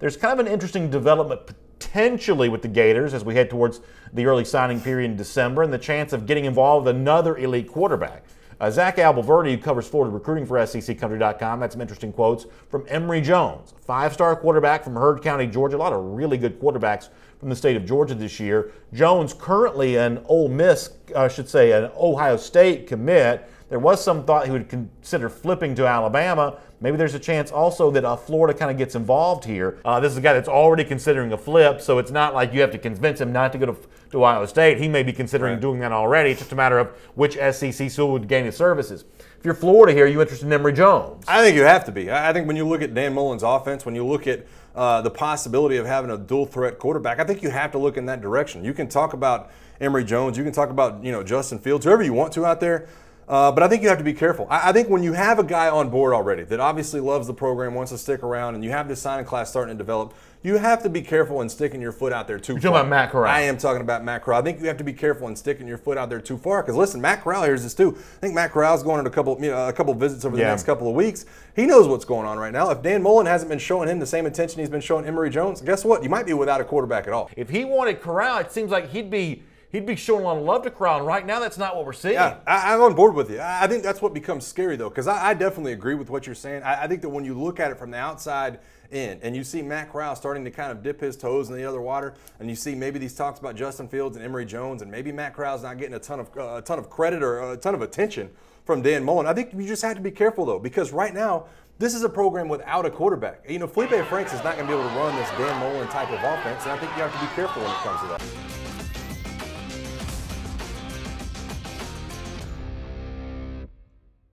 there's kind of an interesting development potentially with the Gators as we head towards the early signing period in December and the chance of getting involved with another elite quarterback. Zach Albalverdi, who covers Florida recruiting for SECCountry.com, had some interesting quotes from Emory Jones, five-star quarterback from Heard County, Georgia. A lot of really good quarterbacks from the state of Georgia this year. Jones currently an an Ohio State commit. There was some thought he would consider flipping to Alabama. Maybe there's a chance also that Florida kind of gets involved here. This is a guy that's already considering a flip, so it's not like you have to convince him not to go to Ohio State. He may be considering doing that already. It's just a matter of which SEC school would gain his services. If you're Florida here, are you interested in Emory Jones? I think you have to be. I think when you look at Dan Mullen's offense, when you look at the possibility of having a dual threat quarterback, I think you have to look in that direction. You can talk about Emory Jones, you can talk about Justin Fields, whoever you want to out there. But I think you have to be careful. I think when you have a guy on board already that obviously loves the program, wants to stick around, and you have this signing class starting to develop, you have to be careful in sticking your foot out there too far. You're talking about Matt Corral. I am talking about Matt Corral. I think you have to be careful in sticking your foot out there too far. Because listen, Matt Corral hears this too. I think Matt Corral's going on a couple visits over the next couple of weeks. He knows what's going on right now. If Dan Mullen hasn't been showing him the same attention he's been showing Emory Jones, guess what? You might be without a quarterback at all. If he wanted Corral, it seems like he'd be showing a lot of love to Corral, and right now that's not what we're seeing. Yeah, I'm on board with you. I think that's what becomes scary, though, because I definitely agree with what you're saying. I think that when you look at it from the outside in, and you see Matt Corral starting to kind of dip his toes in the other water, and you see maybe these talks about Justin Fields and Emory Jones, and maybe Matt Corral's not getting a ton of credit or a ton of attention from Dan Mullen. I think you just have to be careful, though, because right now, this is a program without a quarterback. Felipe Franks is not going to be able to run this Dan Mullen type of offense, and I think you have to be careful when it comes to that.